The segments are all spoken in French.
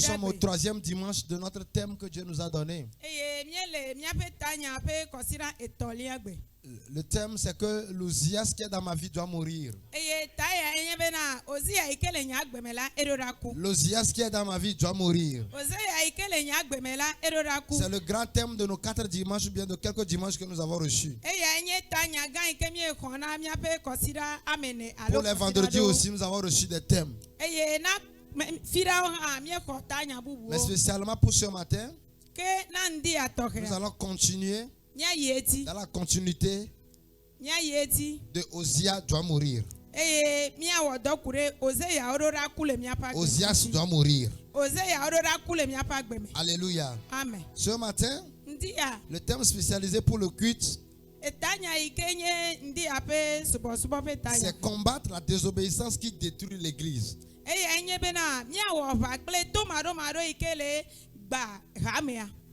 sommes au 3e dimanche de notre thème que Dieu nous a donné. Le thème, c'est que l'Ozias qui est dans ma vie doit mourir. L'Ozias qui est dans ma vie doit mourir. C'est le grand thème de nos 4 dimanches, ou bien de quelques dimanches que nous avons reçus. Pour les vendredis aussi, nous avons reçu des thèmes. Mais spécialement pour ce matin, nous allons continuer dans la continuité de Ozias doit mourir. Ozias doit mourir. Alléluia. Amen. Ce matin, le thème spécialisé pour le culte, c'est combattre la désobéissance qui détruit l'église.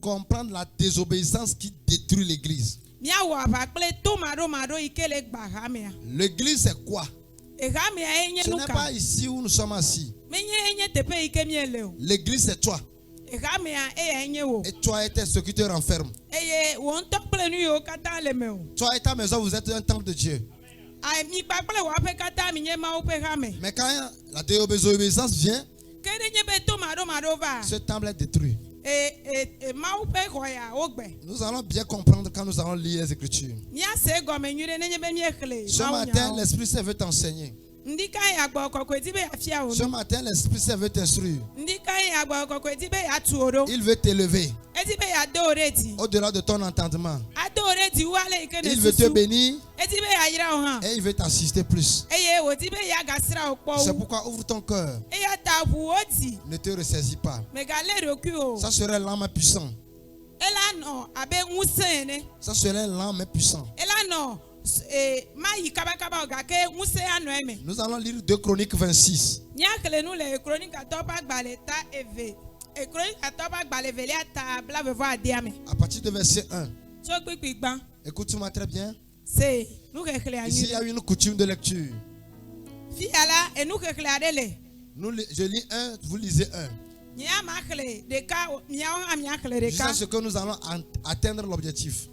Comprendre la désobéissance qui détruit l'église. L'église, c'est quoi? Ce n'est pas ici où nous sommes assis. L'église, c'est toi. Et toi et ce qui te renferme. Toi et ta maison, vous êtes un temple de Dieu. Mais quand la désobéissance vient, ce temple est détruit. Nous allons bien comprendre quand nous allons lire les Écritures. Ce matin, l'Esprit Saint veut t'enseigner. Ce matin, l'Esprit Saint veut t'instruire. Il veut t'élever au-delà de ton entendement. Il veut te bénir et il veut t'assister plus. C'est pourquoi ouvre ton cœur. Ne te ressaisis pas. Ça serait lent mais puissant. Ça serait lent mais puissant. Nous allons lire 2 Chroniques 26. À partir de verset 1. Écoute-moi très bien. Ici, il y a une coutume de lecture. Je lis 1, vous lisez 1. Jusqu'à ce que nous allons atteindre l'objectif.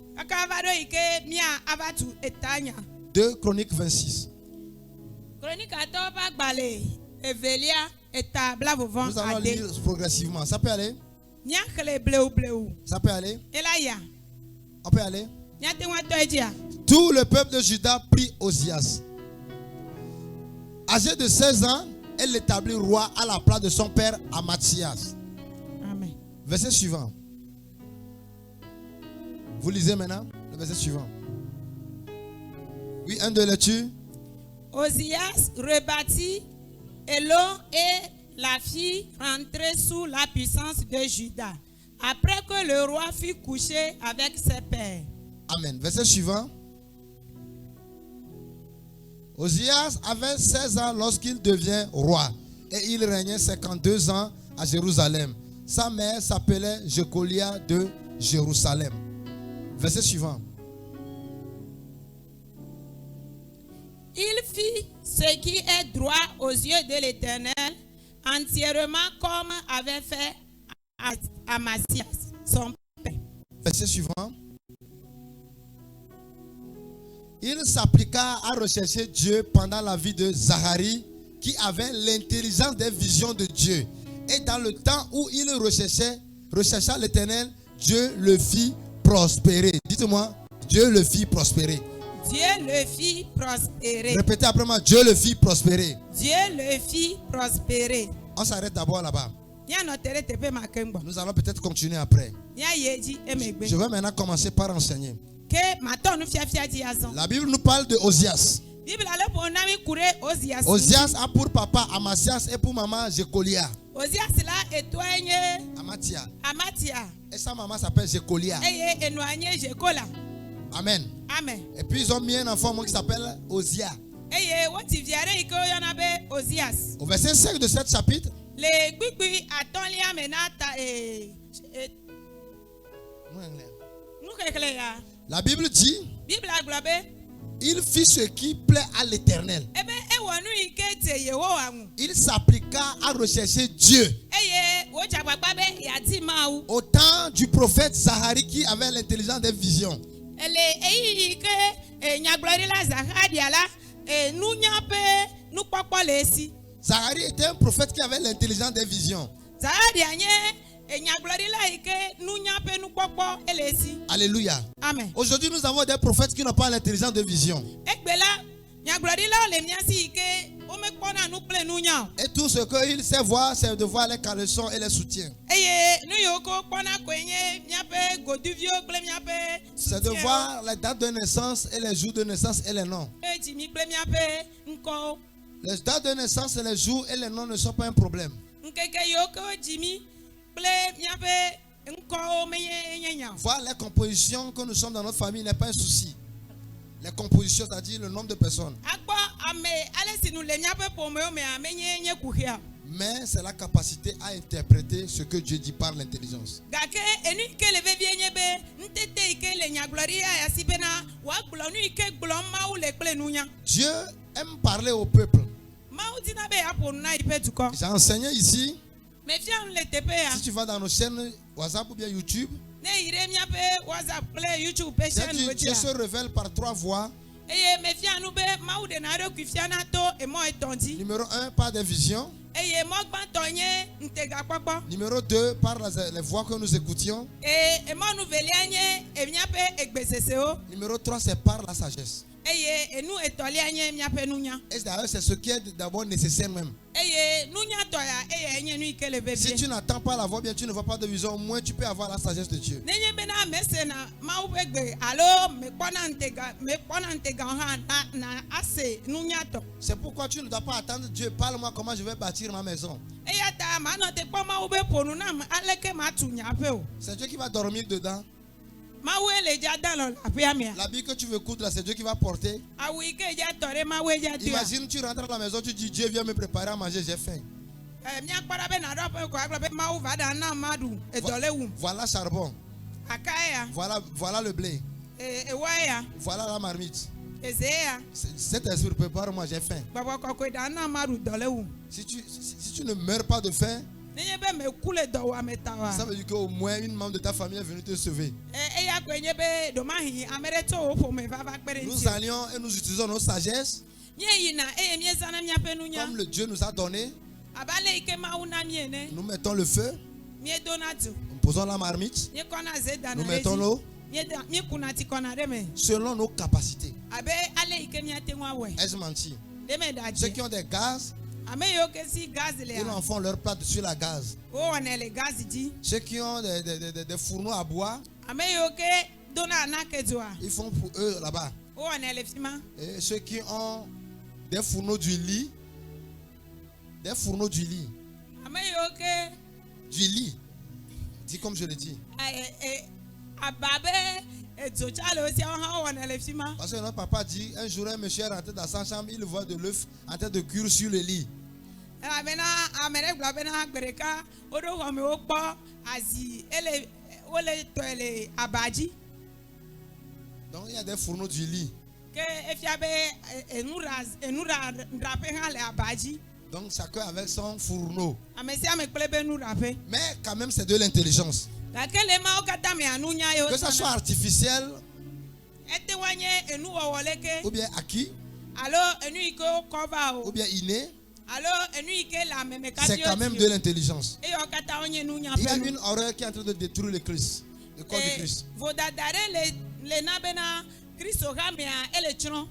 2 Chroniques 26. Nous allons lire progressivement. Ça peut aller? Ça peut aller? On peut aller? Tout le peuple de Juda prit Ozias. Âgé de 16 ans, elle l'établit roi à la place de son père Amathias. Amen. Verset suivant. Vous lisez maintenant le verset suivant. Oui, 1 de lecture. Ozias rebâtit Elon et la fit rentrer sous la puissance de Juda, après que le roi fut couché avec ses pères. Amen. Verset suivant. Ozias avait 16 ans lorsqu'il devient roi et il régnait 52 ans à Jérusalem. Sa mère s'appelait Jecolia de Jérusalem. Verset suivant. Il fit ce qui est droit aux yeux de l'Éternel, entièrement comme avait fait Amasias, son père. Verset suivant. Il s'appliqua à rechercher Dieu pendant la vie de Zacharie, qui avait l'intelligence des visions de Dieu. Et dans le temps où il rechercha l'Éternel, Dieu le fit prospérer. Dites-moi, Dieu le fit prospérer. Dieu le fit prospérer. Répétez après moi, Dieu le fit prospérer. Dieu le fit prospérer. On s'arrête d'abord là-bas. Nous allons peut-être continuer après. Je vais maintenant commencer par enseigner. La Bible nous parle de Ozias. Ozias a pour papa Amasias et pour maman Jecolia. Amatia. Et sa maman s'appelle Jecolia. Amen. Amen. Et puis ils ont mis un enfant qui s'appelle Ozias. Au verset 5 de cet chapitre, la Bible dit Il fit ce qui plaît à l'Éternel. Il s'appliqua à rechercher Dieu. Au temps du prophète Zacharie qui avait l'intelligence des visions. Zacharie était un prophète qui avait l'intelligence des visions. Alléluia. Amen. Aujourd'hui, nous avons des prophètes qui n'ont pas l'intelligence de vision. Et tout ce qu'il sait voir, c'est de voir les caleçons et les soutiens. C'est de voir les dates de naissance et les jours de naissance et les noms. Les dates de naissance et les jours et les noms ne sont pas un problème. Voir les compositions que nous sommes dans notre famille n'est pas un souci. Les compositions, c'est-à-dire le nombre de personnes. Mais c'est la capacité à interpréter ce que Dieu dit par l'intelligence. Dieu aime parler au peuple. J'ai enseigné ici. Si tu vas dans nos chaînes WhatsApp ou bien YouTube, Dieu se révèle par 3 voix. Numéro 1, par des visions. Numéro 2, par les voix que nous écoutions. Numéro 3, c'est par la sagesse. Et d'ailleurs, c'est ce qui est d'abord nécessaire même. Si tu n'attends pas la voix, bien tu ne vois pas de vision, au moins tu peux avoir la sagesse de Dieu. C'est pourquoi tu ne dois pas attendre Dieu. Parle-moi comment je vais bâtir ma maison. C'est Dieu qui va dormir dedans. L'habit que tu veux coudre là, c'est Dieu qui va porter. Imagine, tu rentres à la maison, tu dis Dieu vient me préparer à manger, j'ai faim. Voilà charbon. Voilà le blé. Voilà la marmite. Cet esprit, prépare-moi, j'ai faim. Si tu ne meurs pas de faim, ça veut dire qu'au moins une membre de ta famille est venue te sauver. Nous allions et nous utilisons nos sagesses comme le Dieu nous a donné. Nous mettons le feu, nous posons la marmite, nous mettons l'eau selon nos capacités. Ai-je menti? Ceux qui ont des gaz, ils en font leur plat sur la gaz. Ceux qui ont des fourneaux à bois, ils font pour eux là-bas. Et ceux qui ont des fourneaux du lit, dis comme je le dis. Parce que notre papa dit, un jour un monsieur est rentré dans sa chambre, il voit de l'œuf en train de cuire sur le lit. Donc il y a des fourneaux du lit. Donc chacun avec son fourneau. Mais quand même c'est de l'intelligence. Que ça soit artificiel ou bien acquis ou bien inné, c'est quand même de l'intelligence. Il y a une horreur qui est en train de détruire le Christ, le corps du Christ.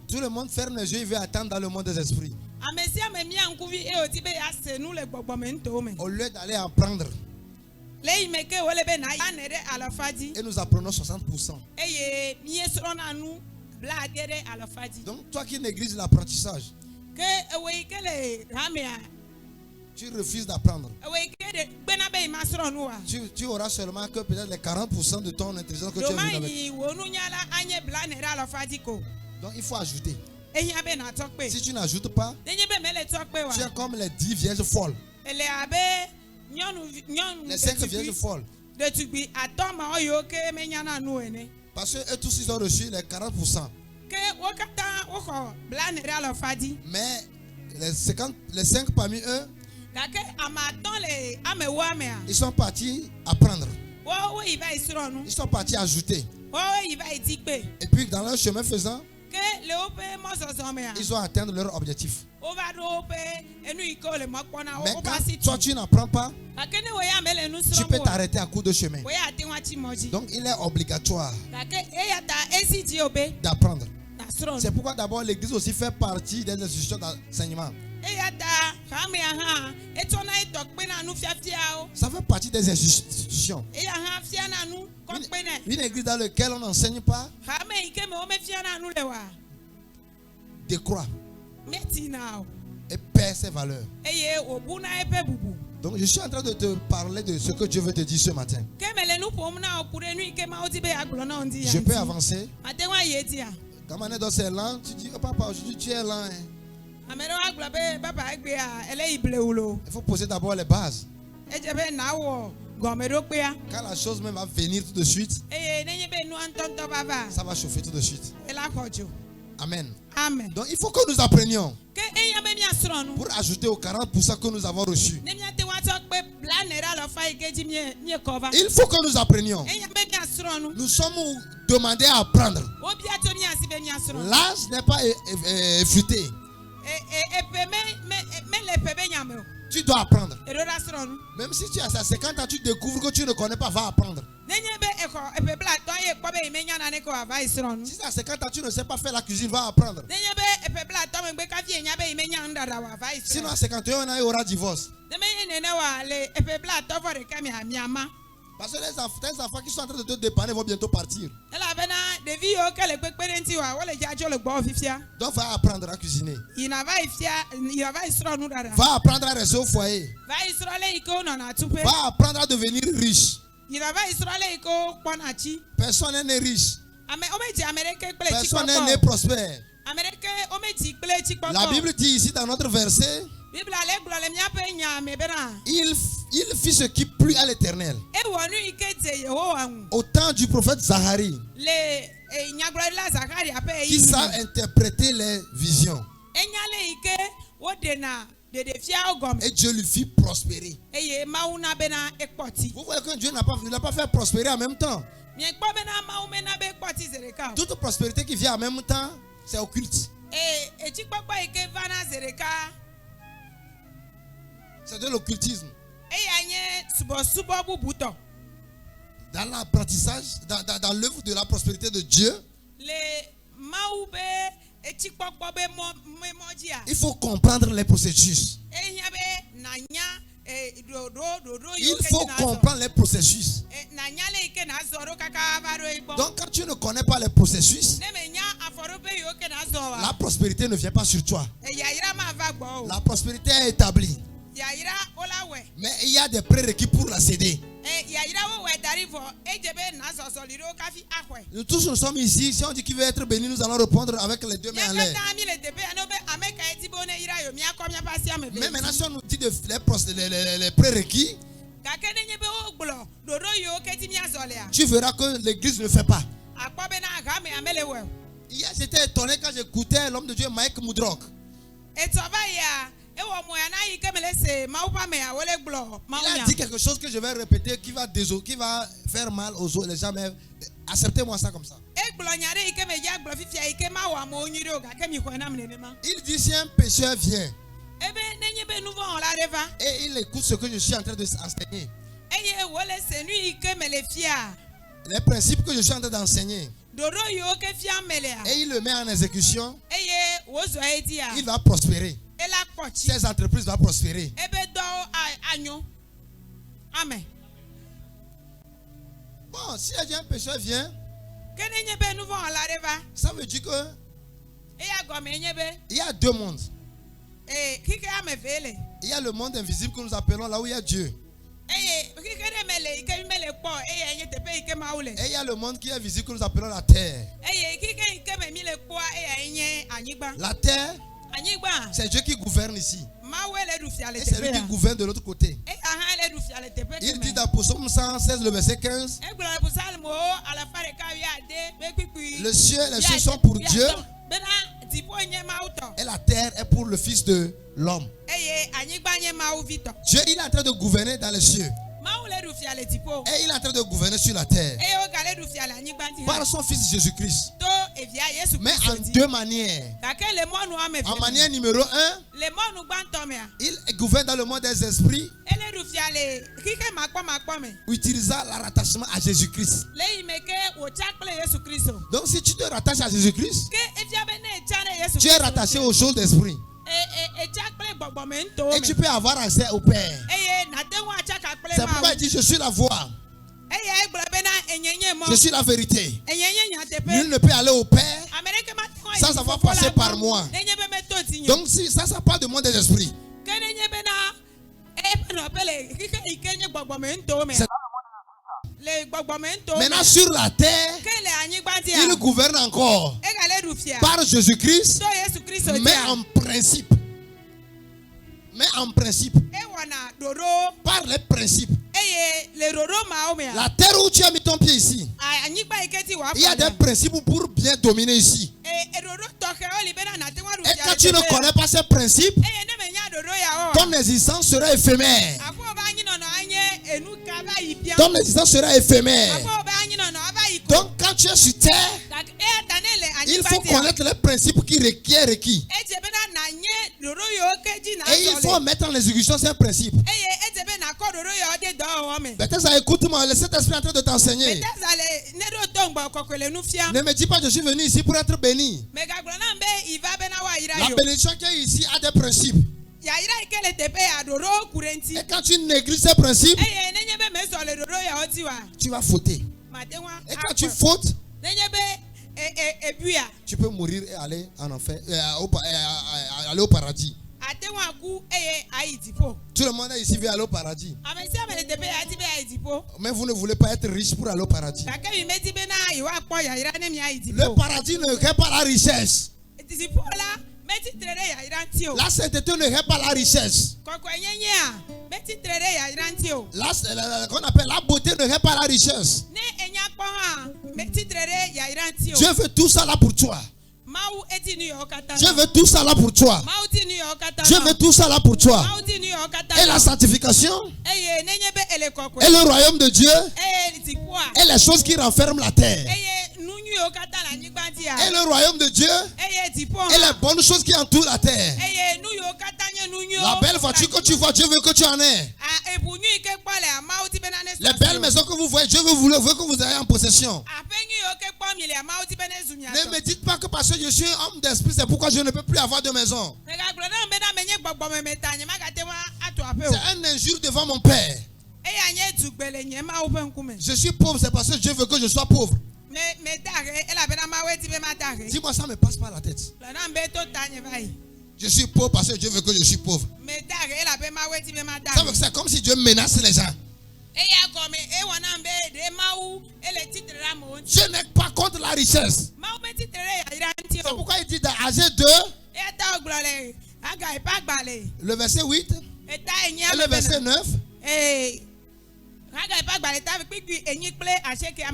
Tout le monde ferme les yeux, il veut attendre dans le monde des esprits. Au lieu d'aller apprendre. Et nous apprenons 60%. Donc toi qui négliges l'apprentissage, tu refuses d'apprendre. Tu auras seulement que peut-être les 40% de ton intelligence que tu as vu. Donc il faut ajouter. Si tu n'ajoutes pas, tu es comme les 10 vierges folles. Les 5 vierges folles. Parce que eux tous ils ont reçu les 40%. Mais les 5 parmi eux, ils sont partis apprendre. Ils sont partis ajouter. Et puis dans leur chemin faisant, ils ont atteint leur objectif. Mais quand toi tu n'apprends pas, tu peux t'arrêter à court de chemin. Donc il est obligatoire d'apprendre. C'est pourquoi d'abord l'église aussi fait partie des institutions d'enseignement. Ça fait partie des institutions. Une église dans laquelle on n'enseigne pas décroît et perd ses valeurs. Donc je suis en train de te parler de ce que Dieu veut te dire ce matin. Je peux avancer. Quand on est dans ces langues, tu dis, oh papa, aujourd'hui tu es lent. Hein. Il faut poser d'abord les bases. Quand la chose même va venir tout de suite, ça va chauffer tout de suite. Amen. Amen. Donc il faut que nous apprenions pour ajouter aux 40% que nous avons reçus. Il faut que nous apprenions. Nous sommes demandés à apprendre. L'âge n'est pas effrité. Tu dois apprendre. Même si tu as 50 ans, tu découvres que tu ne connais pas, va apprendre. Si tu as 50 ans, tu ne sais pas faire la cuisine, va apprendre. Sinon à 51 ans, il y aura divorce. Parce que les enfants qui sont en train de te dépanner vont bientôt partir. Donc va apprendre à cuisiner. Va apprendre à rester au foyer. Va apprendre à devenir riche. Personne n'est riche. Personne n'est né prospère. La Bible dit ici dans notre verset, il fit ce qui plut à l'Éternel. Au temps du prophète Zacharie, qui savent interpréter les visions. Et Dieu lui fit prospérer. Vous voyez que Dieu n'a pas fait prospérer en même temps. Toute prospérité qui vient en même temps, c'est occulte. C'est de l'occultisme. Dans l'apprentissage, dans l'œuvre de la prospérité de Dieu, il faut comprendre les processus. Il faut comprendre les processus. Donc quand tu ne connais pas les processus, la prospérité ne vient pas sur toi. La prospérité est établie. Mais il y a des prérequis pour la céder. Nous tous nous sommes ici. Si on dit qu'il veut être béni, nous allons répondre avec les deux mains en l'air. Mais maintenant, si on nous dit les prérequis, tu verras que l'église ne fait pas. Hier, j'étais étonné quand j'écoutais l'homme de Dieu, Mike Mudrock. Il a dit quelque chose que je vais répéter qui va faire mal aux autres, les gens, mais acceptez-moi ça comme ça. Il dit si un pécheur vient et il écoute ce que je suis en train d'enseigner, les principes que je suis en train d'enseigner, et il le met en exécution, il va prospérer. Ces entreprises vont prospérer. Amen. Bon, si un pécheur vient, ça veut dire que il y a deux mondes. Il y a le monde invisible que nous appelons là où il y a Dieu. Et il y a le monde qui est visible que nous appelons la terre. La terre, c'est Dieu qui gouverne ici. Et c'est lui qui gouverne de l'autre côté. Il dit dans Psaume 116, le verset 15, les cieux sont pour Dieu Et la terre est pour le fils de l'homme. Dieu, il est en train de gouverner dans les cieux. Et il est en train de gouverner sur la terre par son fils Jésus-Christ. Mais en deux manières. En manière numéro 1, il gouverne dans le monde des esprits, utilisant le rattachement à Jésus-Christ. Donc si tu te rattaches à Jésus-Christ, tu es rattaché aux choses d'esprit. Et tu peux avoir accès au Père. C'est pourquoi il dit: je suis la voie, je suis la vérité. Nul ne peut aller au Père sans avoir passé par moi. Donc si ça parle du monde des esprits. Maintenant sur la terre, il gouverne encore par Jésus-Christ, mais en principe. Par les principes. La terre où tu as mis ton pied ici, il y a des principes pour bien dominer ici. Et quand tu ne connais pas ces principes, ton existence sera éphémère. Ton existence sera éphémère. Donc quand tu es sur terre, il faut connaître les principes qui est requis. Et il faut mettre en exécution ces principes. Peut-être ça, écoute-moi, le Saint-Esprit est en train de t'enseigner. Ne me dis pas je suis venu ici pour être béni. La bénédiction qui est ici a des principes. Et quand tu négliges ces principes, tu vas fauter. Et quand tu fautes, tu peux mourir et aller en enfer, aller au paradis. Tout le monde ici veut aller au paradis. Mais vous ne voulez pas être riche pour aller au paradis. Le paradis ne requiert pas la richesse. La sainteté ne requiert pas la richesse. Qu'on appelle la beauté ne requiert pas la richesse. Dieu veut tout ça là pour toi. Dieu veut tout ça là pour toi. Dieu veut tout ça là pour toi. Et la sanctification, et le royaume de Dieu, et les choses qui renferment la terre. Et le royaume de Dieu, et les bonnes choses qui entourent la terre. La belle voiture que tu vois, Dieu veut que tu en aies. Les belles maisons que vous voyez, Dieu veut que vous ayez en possession. Ne me dites pas que parce que je suis un homme d'esprit, c'est pourquoi je ne peux plus avoir de maison. C'est un injure devant mon Père. Je suis pauvre, c'est parce que Dieu veut que je sois pauvre. Dis-moi, ça me passe par la tête. Je suis pauvre parce que Dieu veut que je suis pauvre. C'est comme si Dieu menace les gens. Je n'ai pas contre la richesse. C'est pourquoi il dit dans Agé 2, le verset 8 et le verset 9.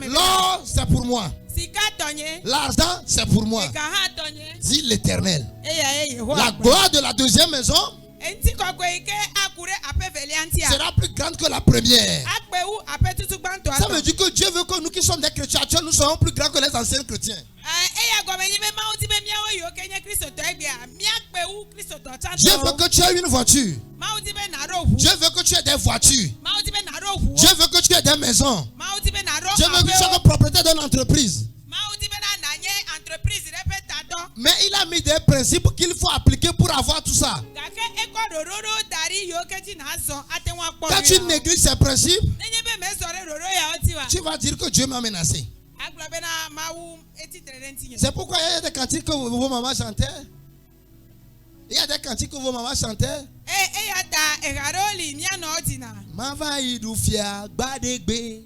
L'or, c'est pour moi. L'argent, c'est pour moi. Dit l'Éternel. La gloire de la deuxième maison sera plus grande que la première. Ça veut dire que Dieu veut que nous qui sommes des chrétiens, nous serons plus grands que les anciens chrétiens. Dieu veut que tu aies une voiture. Dieu veut que tu aies des voitures. Dieu veut que tu aies des maisons. Dieu veut que tu sois le propriétaire d'une entreprise. Mais il a mis des principes qu'il faut appliquer pour avoir tout ça. Quand tu négliges ces principes, tu vas dire que Dieu m'a menacé. C'est pourquoi il y a des cantiques que vos mamans chantaient. Il y a des cantiques que vos mamans chantaient. Mava idufia badegbe.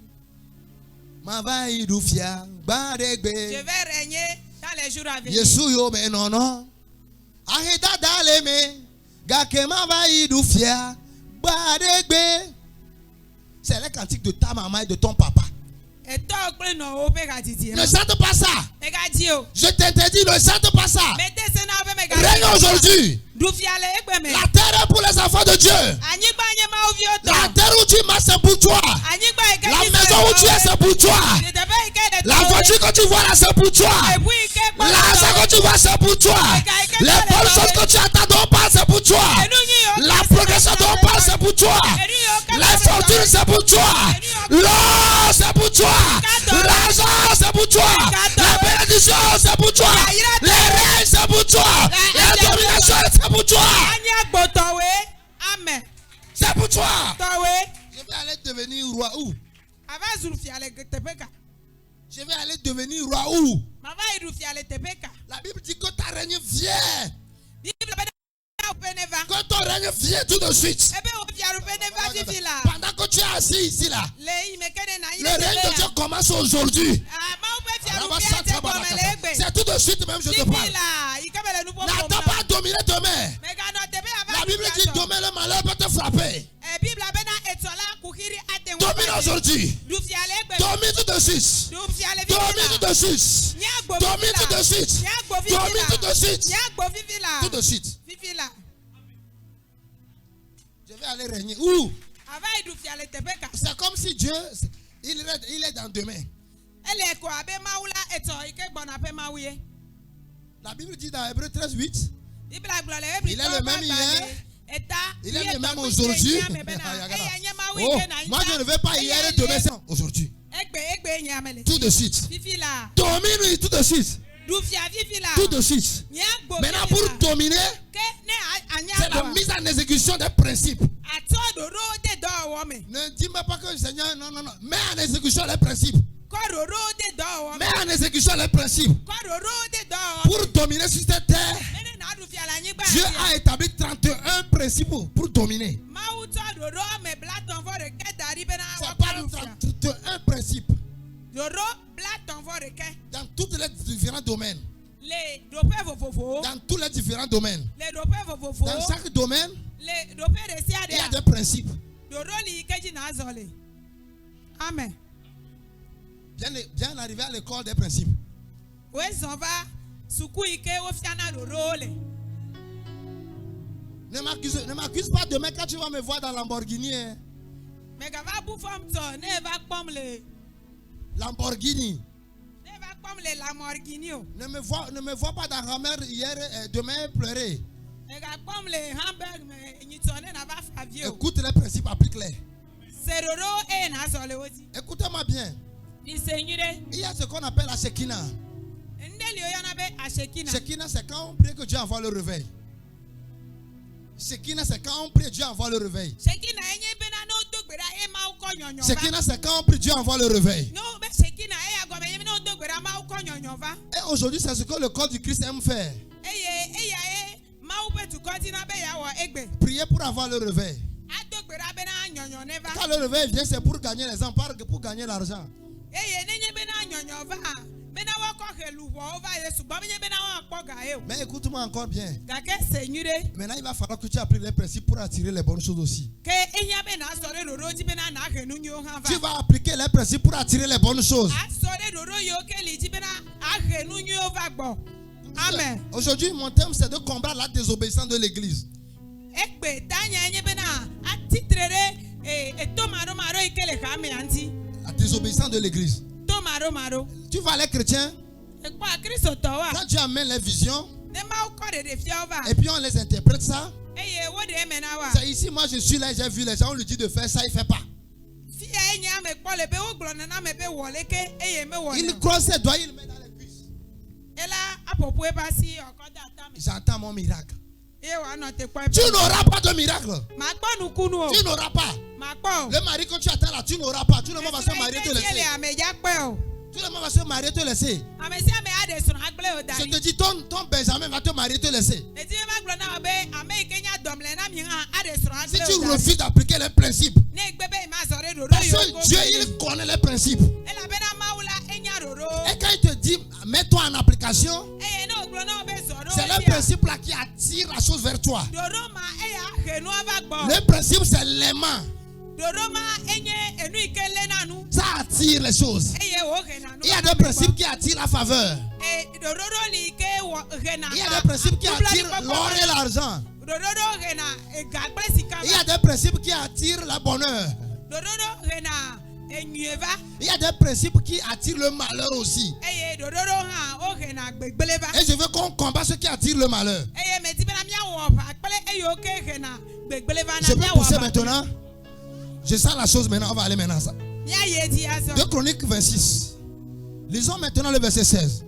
Mava idufia badegbe. Je vais régner dans les jours à venir. Yesu yo me nono. Aheda daleme. Gake mava idufia badegbe. C'est les cantiques de ta maman et de ton papa. Ne chante pas ça. Je t'interdis, ne chante pas ça. Règne aujourd'hui. La terre est pour les enfants de Dieu. La terre où tu marches, c'est pour toi. La maison où tu es, c'est pour toi. La voiture que tu vois là, c'est pour toi. L'argent que tu vois, c'est pour toi. Les bonnes choses que tu attends dont on parle, c'est pour toi. La progression dont on parle, c'est pour toi. La fortune, c'est pour toi. L'or, c'est pour toi. L'argent, c'est pour toi. La bénédiction, c'est pour toi. Les règnes, c'est pour toi. La domination, c'est pour toi. Amen. C'est pour toi. Je vais aller devenir roi où? Je vais aller devenir roi où? La Bible dit que ta règne vient. Que ton règne vient tout de suite. Pendant que tu es assis ici là, le règne de Dieu commence aujourd'hui. C'est tout de suite même je te parle. N'attends pas à dominer demain. La Bible dit demain le malheur peut te frapper. Domine aujourd'hui. Domine tout de suite. Domine tout de suite. Domine tout de suite. Domine tout de suite. Tout de suite. Je vais aller régner. Où? C'est comme si Dieu, il est dans demain. La Bible dit dans Hébreux 13:8, il est le même hier, il est le même aujourd'hui. Oh, moi je ne veux pas hier et demain, c'est aujourd'hui. Tout de suite. Domine tout de suite. Tout de suite. Maintenant pour dominer, c'est la mise en exécution des principes. Ne dis-moi pas que le Seigneur, non. Mets en exécution les principes. Mets en exécution les principes. Pour dominer sur cette terre, Dieu a établi 31 principes pour dominer. C'est pas 31 principes. Dans tous les différents domaines. Dans tous les différents domaines. Dans chaque domaine, il y a des principes. Amen. Bien arrivé à l'école des principes. Ne m'accuse pas demain quand tu vas me voir dans Lamborghini. Hein. Lamborghini. Ne me vois pas dans la mer hier, demain pleurer. Écoute les principes, applique-les. Écoutez-moi bien. Il y a ce qu'on appelle la Shekinah. Shekinah, c'est quand on prie que Dieu envoie le réveil. Shekinah, c'est quand on prie Dieu envoie le réveil. Shekinah, c'est quand on prie Dieu envoie le réveil. Et aujourd'hui, c'est ce que le corps du Christ aime faire. Prier pour avoir le réveil. Quand le réveil vient, c'est pour gagner les enfants, pour gagner l'argent. Mais écoute-moi encore bien. Maintenant, il va falloir que tu apprennes les principes pour attirer les bonnes choses aussi. Tu vas appliquer les principes pour attirer les bonnes choses. Amen. Aujourd'hui, mon thème, c'est de combattre la désobéissance de l'église. La désobéissance de l'église. Tu vois les chrétiens, quand tu amènes les visions et puis on les interprète ça, c'est ici, moi je suis là, j'ai vu les gens, on lui dit de faire ça, il ne fait pas. Il croise ses doigts, il le met dans les cuisses. J'entends mon miracle. Tu n'auras pas de miracle. Tu n'auras pas. Le mari que tu attends là, tu n'auras pas. Tout le monde va se marier te laisser. Tout le monde va se marier te laisser. Je te dis, ton Benjamin va te marier te laisser. Si tu refuses d'appliquer les principes, parce que Dieu il connaît les principes. Et quand il te dit, mets-toi en application, c'est le principe là qui attire la chose vers toi. Le principe c'est l'aimant. Ça attirent les choses. Il y a des principes qui attirent la faveur. Il y a des principes qui attirent l'or et l'argent. Il y a des principes qui attirent le bonheur. Il y a des principes qui attirent le malheur aussi. Et je veux qu'on combat ceux qui attirent le malheur. Je peux pousser maintenant. Je sens la chose maintenant. On va aller maintenant à ça. 2 Chroniques 26. Lisons maintenant le verset 16.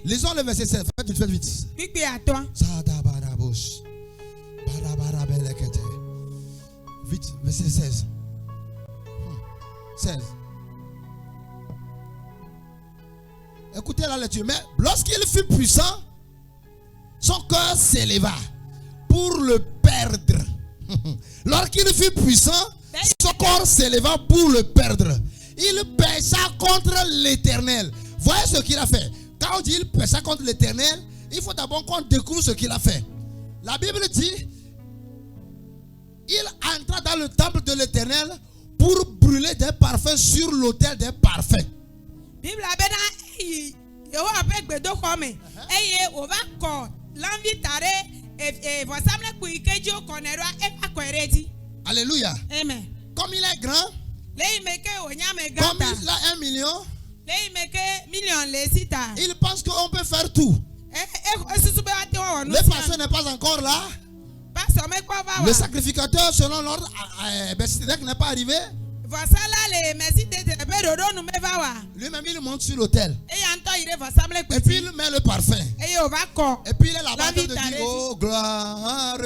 Lisons le verset 16. Faites vite. Vite, verset 16. 16. Écoutez la lecture. Mais lorsqu'il fut puissant, son cœur s'éleva pour le perdre. Lorsqu'il fut puissant, son corps s'éleva pour le perdre. Il pécha contre l'Éternel. Voyez ce qu'il a fait. Quand on dit il pécha contre l'Éternel, il faut d'abord qu'on découvre ce qu'il a fait. La Bible dit, il entra dans le temple de l'Éternel pour brûler des parfums sur l'autel des parfums. Alléluia. Amen. Comme il est grand, comme il a 1 million, il pense qu'on peut faire tout. Le pasteur n'est pas encore là. Le sacrificateur selon l'ordre n'est pas arrivé. Lui-même il monte sur l'autel. Et puis il met le parfum. Et puis il est là-bas de dire oh gloire.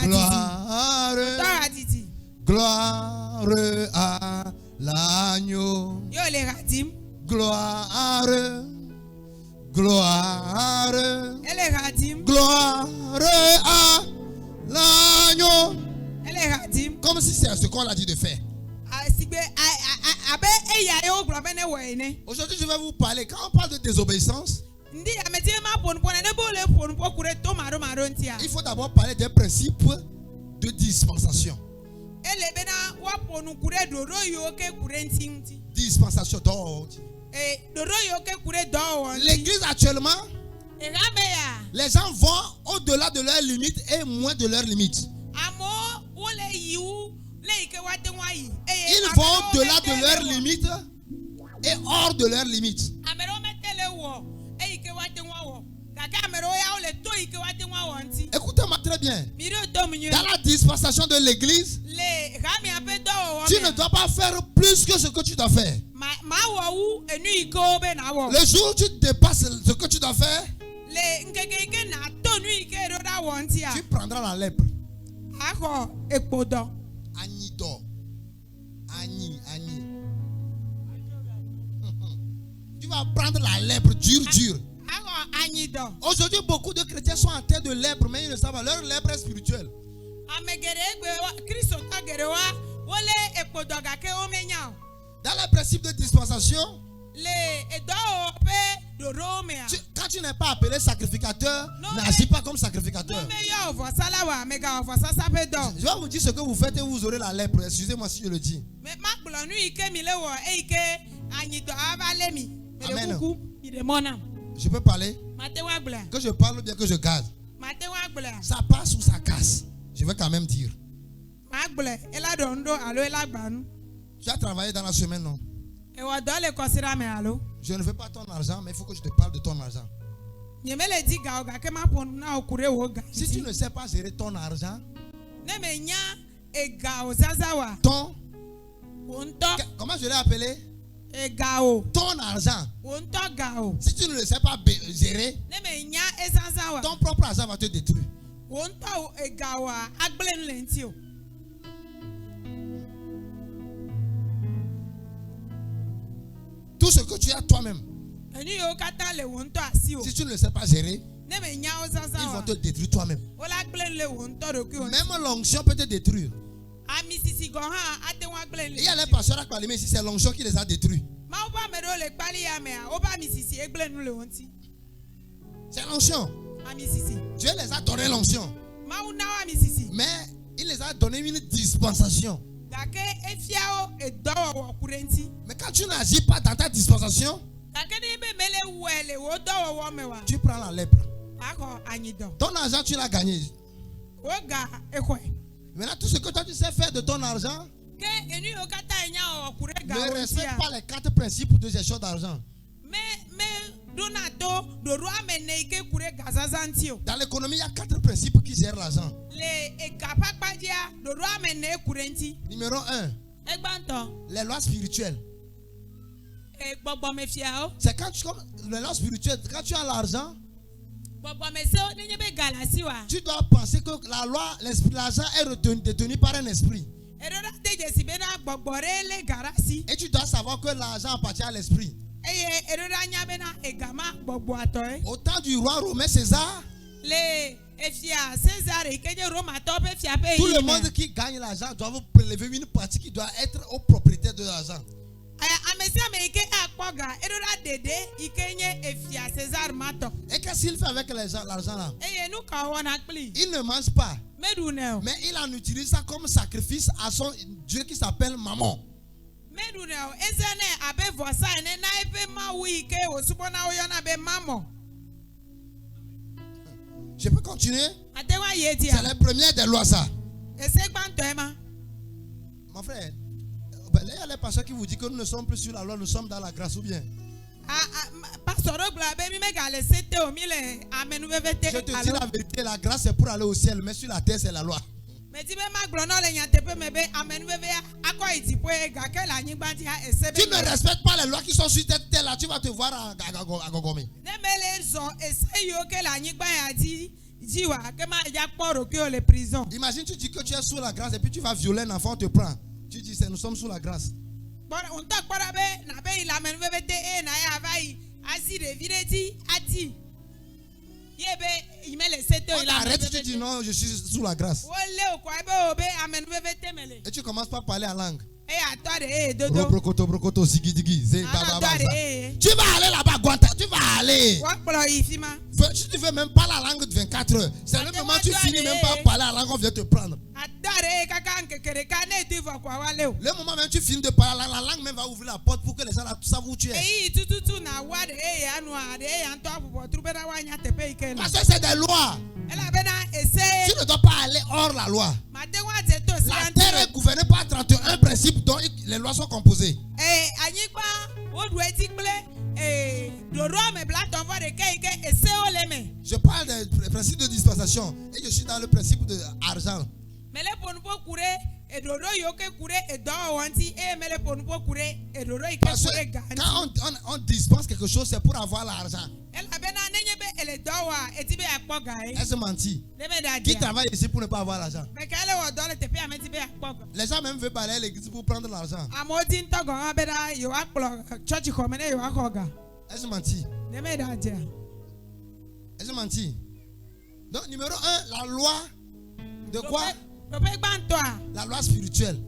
Gloire. Gloire à l'agneau. Gloire. Gloire. Gloire à l'agneau. Comme si c'est ce qu'on a dit de faire. Aujourd'hui, je vais vous parler. Quand on parle de désobéissance, il faut d'abord parler des principes de dispensation. Dispensation d'ordre. L'église actuellement, les gens vont au-delà de leurs limites et moins de leurs limites. Ils vont au-delà de leurs limites et hors de leurs limites. Écoutez-moi très bien. Dans la dispensation de l'église, tu ne dois pas faire plus que ce que tu dois faire. Le jour où tu dépasses ce que tu dois faire, tu prendras la lèpre. Agnido. Agni. Tu vas prendre la lèpre dure. Aujourd'hui, beaucoup de chrétiens sont en terre de lèpre, mais ils ne savent pas. Leur lèpre est spirituelle. Dans le principe de dispensation, quand tu n'es pas appelé sacrificateur, n'agis pas comme sacrificateur. Je vais vous dire ce que vous faites et vous aurez la lèpre. Excusez-moi si je le dis. Amen. Je peux parler? Que je parle ou bien que je gaze? Ça passe ou ça casse? Je vais quand même dire. Tu as travaillé dans la semaine, non? Je ne veux pas ton argent, mais il faut que je te parle de ton argent. Si tu ne sais pas gérer ton argent, comment je l'ai appelé? Ton argent. Si tu ne le sais pas gérer, ton propre argent va te détruire. Tout ce que tu as toi-même, si tu ne le sais pas gérer, ils vont te détruire toi-même. Même l'onction peut te détruire. Il y a les pasteurs à Kpalimé ici, c'est l'onction qui les a détruits. C'est l'onction. Dieu les a donné l'onction. Mais Il les a donné une dispensation. Mais quand tu n'agis pas dans ta dispensation, tu prends la lèpre. Ton argent, tu l'as gagné. Maintenant, tout ce que toi tu sais faire de ton argent, ne respecte pas les 4 principes de gestion d'argent. Dans l'économie, il y a 4 principes qui gèrent l'argent. Numéro 1, les lois spirituelles. C'est quand les lois spirituelles, quand tu as l'argent, tu dois penser que la loi, l'argent est détenu par un esprit. Et tu dois savoir que l'argent appartient à l'esprit. Au temps du roi romain César, tout le monde qui gagne l'argent doit prélever une partie qui doit être au propriétaire de l'argent. Et qu'est-ce qu'il fait avec l'argent là? Il ne mange pas, mais il en utilise ça comme sacrifice à son Dieu qui s'appelle Mammon. Je peux continuer? C'est la première des lois, ça. Mon frère, il y a les pasteurs qui vous disent que nous ne sommes plus sur la loi, nous sommes dans la grâce, ou bien? Je te dis la vérité, la grâce c'est pour aller au ciel, mais sur la terre c'est la loi. Tu ne respectes pas les lois qui sont sur cette terre là, tu vas te voir à Gogomé. Imagine, tu dis que tu es sous la grâce et puis tu vas violer un enfant, on te prend. Tu dis, nous sommes sous la grâce. Arrête, tu dis non, je suis sous la grâce. Et tu commences par parler en langue. Tu vas aller là-bas, Guanta, tu vas aller. Si tu veux même pas la langue de 24 heures, c'est le moment où tu finis même pas parler la langue, on vient te prendre. Le moment même tu finis de parler la langue même va ouvrir la porte pour que les gens savent où tu es. Parce que c'est des lois. Tu ne dois pas aller hors la loi. La terre est gouvernée par 31 principes dont les lois sont composées. Je parle des principes de dispensation et je suis dans le principe de argent. Parce que quand on dispense quelque chose, c'est pour avoir l'argent. Est-ce menti? Qui travaille ici pour ne pas avoir l'argent? Les gens même veulent balayer l'église pour prendre l'argent. Est-ce menti? Est-ce menti? Donc numéro 1, la loi de quoi? La loi spirituelle.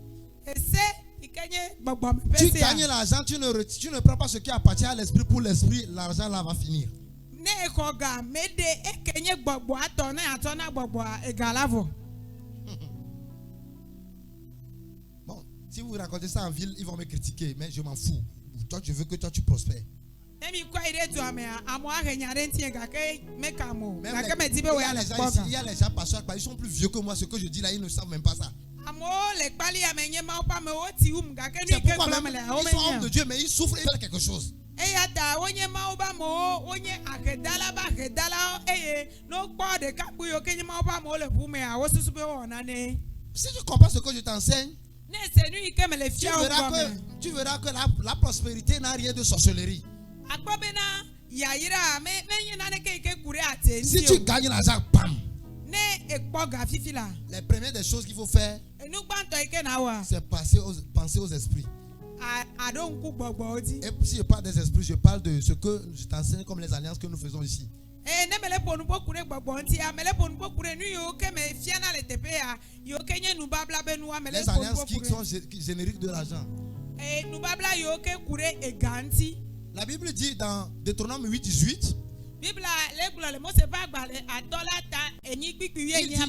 Tu gagnes l'argent, tu ne prends pas ce qui appartient à l'esprit pour l'esprit, l'argent là va finir. Bon, si vous racontez ça en ville, ils vont me critiquer, mais je m'en fous. Toi, je veux que toi tu prospères. Il y a les gens pasteurs, ils sont plus vieux que moi. Ce que je dis là, ils ne savent même pas ça. C'est pourquoi même, ils sont hommes de Dieu, mais ils souffrent, ils veulent quelque chose. Si tu comprends ce que je t'enseigne, tu verras que la prospérité n'a rien de sorcellerie. Si tu gagnes l'argent, bam. Les premières des choses qu'il faut faire, c'est penser aux esprits. Et si je parle des esprits, je parle de ce que je t'enseigne comme les alliances que nous faisons ici. Les alliances qui sont génériques de l'argent. La Bible dit dans Deutéronome 8:18,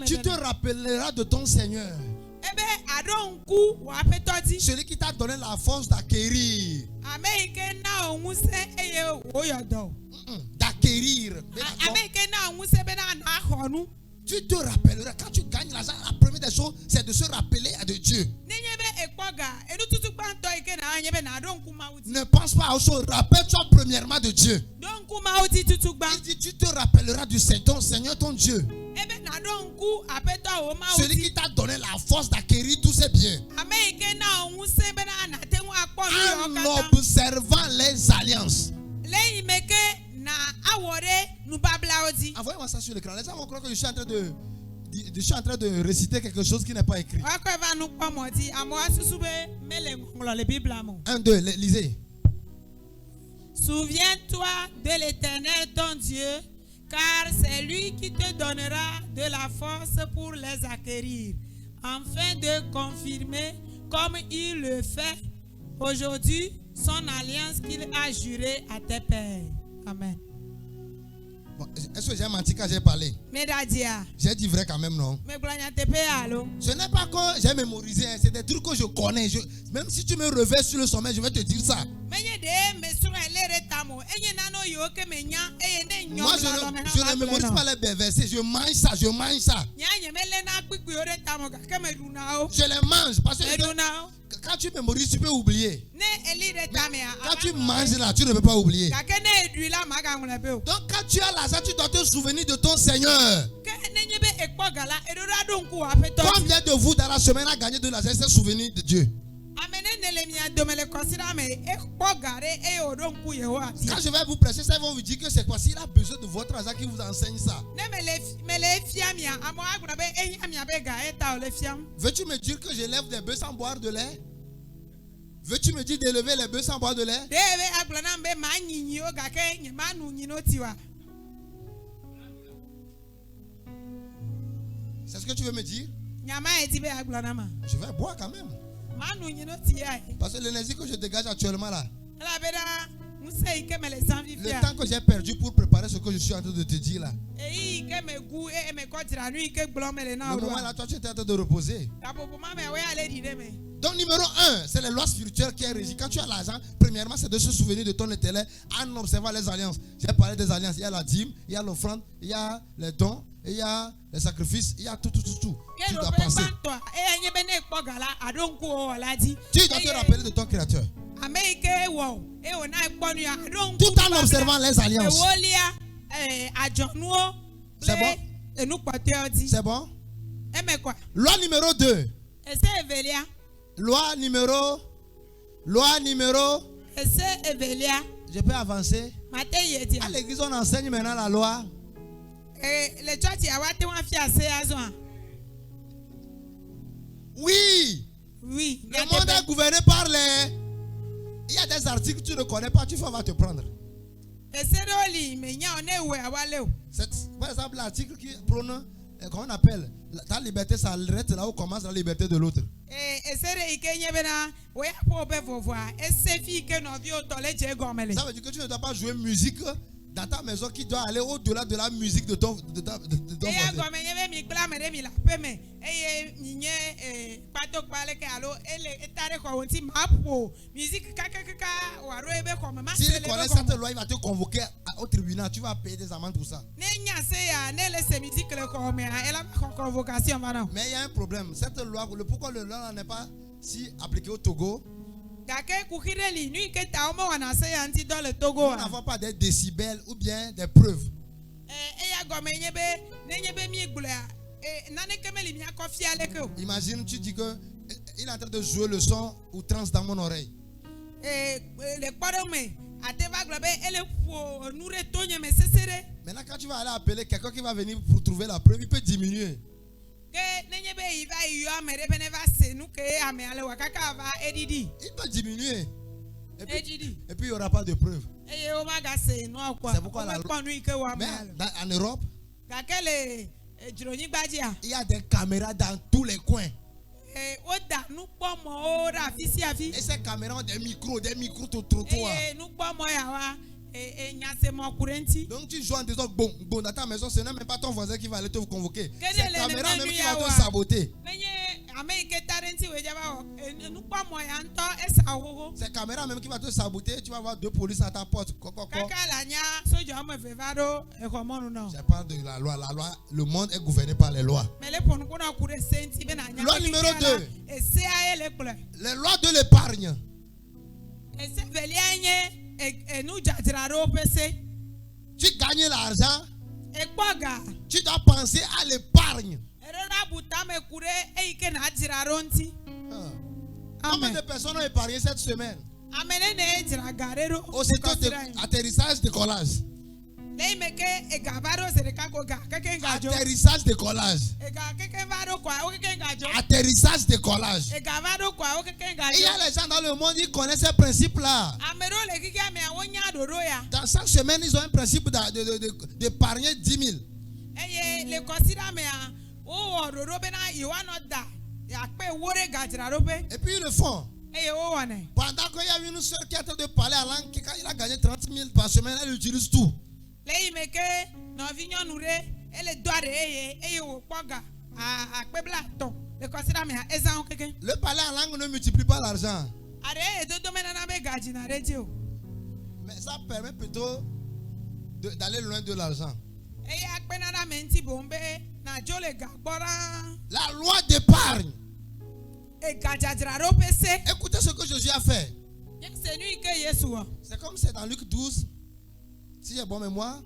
Tu te rappelleras de ton Seigneur. Celui qui t'a donné la force d'acquérir. D'acquérir. Tu te rappelleras quand tu gagnes l'argent, la première des choses, c'est de se rappeler de Dieu. Ne pense pas aux choses, rappelle-toi premièrement de Dieu. Il dit, tu te rappelleras du Seigneur, Seigneur ton Dieu. Celui qui t'a donné la force d'acquérir tous ces biens. En observant les alliances. Envoyez-moi ça sur l'écran. Les gens vont croire que je suis en train de réciter quelque chose qui n'est pas écrit. 1, 2, lisez. Souviens-toi de l'Éternel ton Dieu, car c'est lui qui te donnera de la force pour les acquérir, afin de confirmer, comme il le fait aujourd'hui, son alliance qu'il a jurée à tes pères. Amen. Bon, est-ce que j'ai menti quand j'ai parlé? J'ai dit vrai quand même, non? Ce n'est pas que j'ai mémorisé, c'est des trucs que je connais. Même si tu me revers sur le sommet, je vais te dire ça. Moi, je ne mémorise pas les versets, je mange ça. Je les mange parce que quand tu mémorises, tu peux oublier. Quand tu manges là, tu ne peux pas oublier. Donc quand tu as l'argent, tu dois te souvenir de ton Seigneur. Combien de vous dans la semaine a gagné de l'argent et s'est souvenu de Dieu? Quand je vais vous prêcher, ça, ils vont vous dire que c'est quoi? S'il a besoin de votre argent qui vous enseigne ça. Veux-tu me dire que je lève des bœufs sans boire de lait? Veux-tu me dire d'élever les bœufs sans boire de lait? C'est ce que tu veux me dire? Je vais boire quand même. Parce que l'énergie que je dégage actuellement là, le temps que j'ai perdu pour préparer ce que je suis en train de te dire là, le moment là, toi tu es en train de reposer. Donc numéro 1, c'est les lois spirituelles qui est régie. Quand tu as l'argent, premièrement c'est de se souvenir de ton Éternel en observant les alliances. J'ai parlé des alliances. Il y a la dîme, il y a l'offrande, il y a les dons, il y a les sacrifices, il y a tout. Tu dois penser. Tu dois te rappeler de ton Créateur. Tout en observant les alliances. C'est bon? C'est bon? Loi numéro 2. Loi numéro. Je peux avancer. À l'église, on enseigne maintenant la loi. Oui. Le monde est gouverné par les. Il y a des articles que tu ne connais pas, tu vas te prendre. Par exemple, l'article qui prône, comment on appelle, ta liberté s'arrête là où commence la liberté de l'autre. Ça veut dire que tu ne dois pas jouer musique dans ta maison qui doit aller au-delà de la musique de ton voisin. S'il connaît cette loi, il va te convoquer au tribunal. Tu vas payer des amendes pour ça. Mais il y a un problème. Cette loi, pourquoi le loi n'est pas si appliquée au Togo? Nous n'avons pas des décibels ou bien des preuves. Imagine, tu dis que il est en train de jouer le son outrance dans mon oreille. Maintenant, quand tu vas aller appeler quelqu'un qui va venir pour trouver la preuve, il peut diminuer. Il peut diminuer. Et puis il n'y aura pas de preuve. C'est pourquoi la loi. Mais en Europe, il y a des caméras dans tous les coins. Et ces caméras ont des micros au trottoir. Donc tu joues en disant bon dans ta maison, ce n'est même pas ton voisin qui va aller te convoquer. C'est la caméra même qui va te saboter. C'est la caméra même qui va te saboter. Tu vas avoir 2 polices à ta porte. Je parle de la loi. La loi, le monde est gouverné par les lois. Loi numéro 2. Les lois de l'épargne. Tu gagnes l'argent. Tu dois penser à l'épargne. Combien de personnes ont épargné cette semaine? Au secteur d'atterrissage de collage. Atterrissage de collage. Atterrissage de collage. Il y a les gens dans le monde qui connaissent ce principe-là. Dans chaque semaine, ils ont un principe d'épargner 10 000. Et puis ils le font. Pendant qu'il y a une soeur qui est en train de parler à langue, quand il a gagné 30 000 par semaine, elle utilise tout. Le parler en langue ne multiplie pas l'argent. Mais ça permet plutôt d'aller loin de l'argent. La loi d'épargne. Écoutez ce que Jésus a fait. C'est comme c'est dans Luc 12. Si j'ai bonne mémoire.